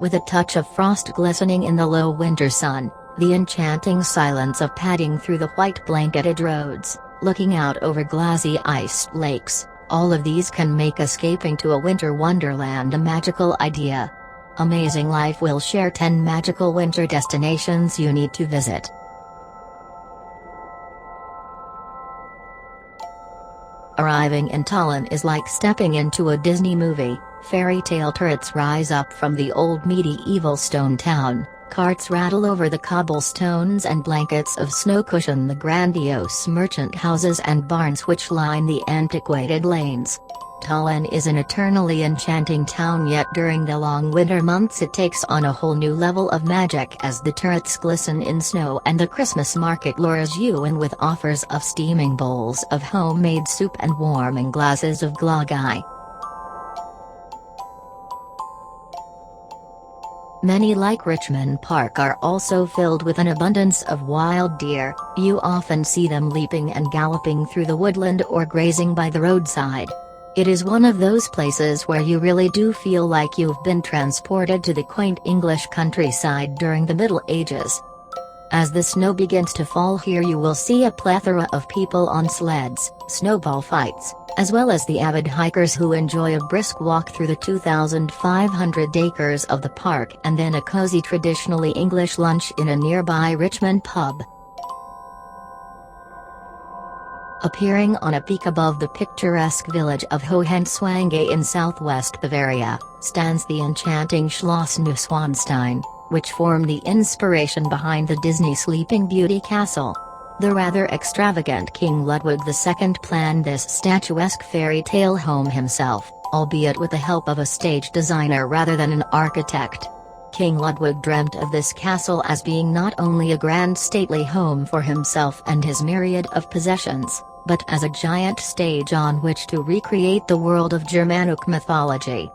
with a touch of frost glistening in the low winter sun, the enchanting silence of padding through the white blanketed roads, looking out over glassy iced lakes, all of these can make escaping to a winter wonderland a magical idea. Amazing Life will share 10 magical winter destinations you need to visit. Arriving in Tallinn is like stepping into a Disney movie. Fairy tale turrets rise up from the old medieval stone town, carts rattle over the cobblestones and blankets of snow cushion the grandiose merchant houses and barns which line the antiquated lanes. Tallinn is an eternally enchanting town, yet during the long winter months it takes on a whole new level of magic as the turrets glisten in snow and the Christmas market lures you in with offers of steaming bowls of homemade soup and warming glasses of glassy. Many like Richmond Park are also filled with an abundance of wild deer. You often see them leaping and galloping through the woodland or grazing by the roadside. It is one of those places where you really do feel like you've been transported to the quaint English countryside during the Middle Ages. As the snow begins to fall here, you will see a plethora of people on sleds, snowball fights, as well as the avid hikers who enjoy a brisk walk through the 2,500 acres of the park and then a cozy traditionally English lunch in a nearby Richmond pub. Appearing on a peak above the picturesque village of Hohenschwangau in southwest Bavaria, stands the enchanting Schloss Neuschwanstein, which formed the inspiration behind the Disney Sleeping Beauty castle. The rather extravagant King Ludwig II planned this statuesque fairy tale home himself, albeit with the help of a stage designer rather than an architect. King Ludwig dreamt of this castle as being not only a grand stately home for himself and his myriad of possessions, but as a giant stage on which to recreate the world of Germanic mythology.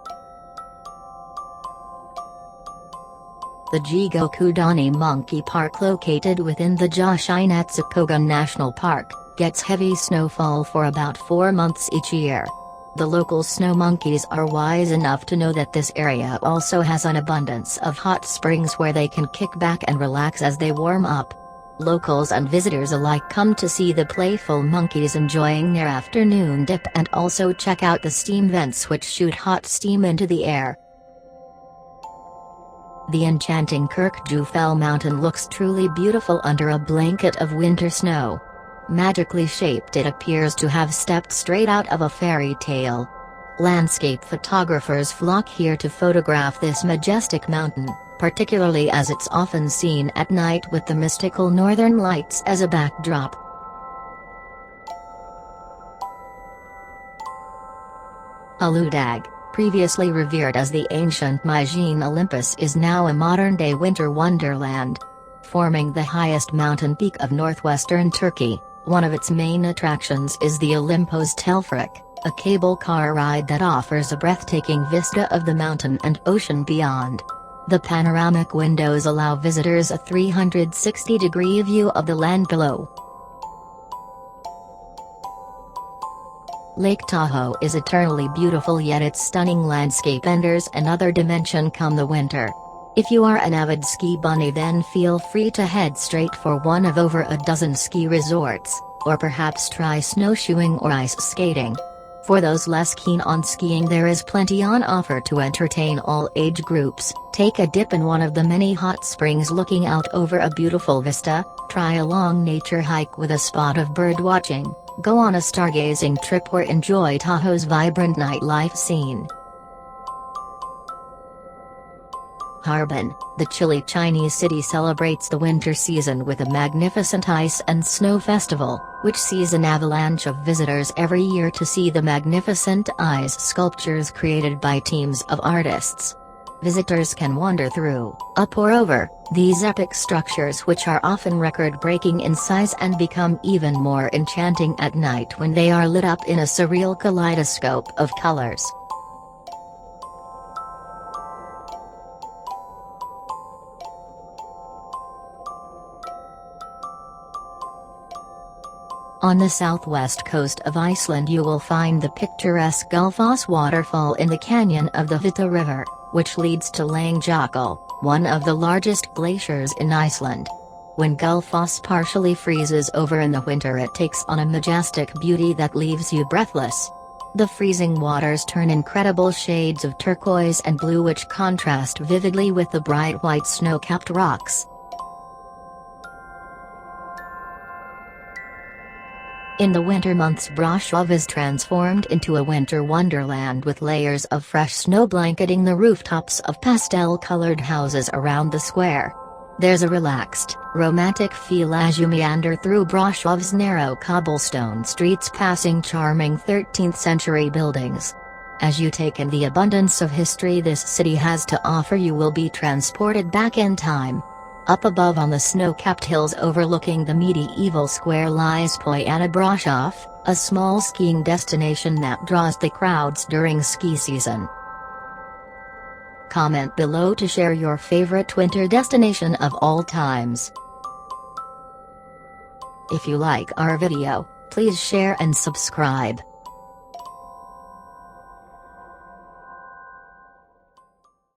The Jigokudani Monkey Park, located within the Joshinetsukogun National Park, gets heavy snowfall for about 4 months each year. The local snow monkeys are wise enough to know that this area also has an abundance of hot springs where they can kick back and relax as they warm up. Locals and visitors alike come to see the playful monkeys enjoying their afternoon dip and also check out the steam vents which shoot hot steam into the air. The enchanting Kirkjufell mountain looks truly beautiful under a blanket of winter snow. Magically shaped, it appears to have stepped straight out of a fairy tale. Landscape photographers flock here to photograph this majestic mountain, particularly as it's often seen at night with the mystical northern lights as a backdrop. Aludag, previously revered as the ancient Mycenaean Olympus, is now a modern-day winter wonderland. Forming the highest mountain peak of northwestern Turkey, one of its main attractions is the Olympos Telferic, a cable car ride that offers a breathtaking vista of the mountain and ocean beyond. The panoramic windows allow visitors a 360-degree view of the land below. Lake Tahoe is eternally beautiful, yet its stunning landscape enters another dimension come the winter. If you are an avid ski bunny, then feel free to head straight for one of over a dozen ski resorts, or perhaps try snowshoeing or ice skating. For those less keen on skiing, there is plenty on offer to entertain all age groups. Take a dip in one of the many hot springs looking out over a beautiful vista, try a long nature hike with a spot of bird watching, go on a stargazing trip, or enjoy Tahoe's vibrant nightlife scene. Harbin, the chilly Chinese city, celebrates the winter season with a magnificent ice and snow festival, which sees an avalanche of visitors every year to see the magnificent ice sculptures created by teams of artists. Visitors can wander through, up or over, these epic structures, which are often record-breaking in size and become even more enchanting at night when they are lit up in a surreal kaleidoscope of colors. On the southwest coast of Iceland you will find the picturesque Gullfoss waterfall in the canyon of the Vita River, which leads to Langjökull, one of the largest glaciers in Iceland. When Gullfoss partially freezes over in the winter, it takes on a majestic beauty that leaves you breathless. The freezing waters turn incredible shades of turquoise and blue which contrast vividly with the bright white snow-capped rocks. In the winter months, Brașov is transformed into a winter wonderland with layers of fresh snow blanketing the rooftops of pastel-colored houses around the square. There's a relaxed, romantic feel as you meander through Brașov's narrow cobblestone streets passing charming 13th-century buildings. As you take in the abundance of history this city has to offer, you will be transported back in time. Up above on the snow-capped hills overlooking the medieval square lies Poiana Brașov, a small skiing destination that draws the crowds during ski season. Comment below to share your favorite winter destination of all times. If you like our video, please share and subscribe.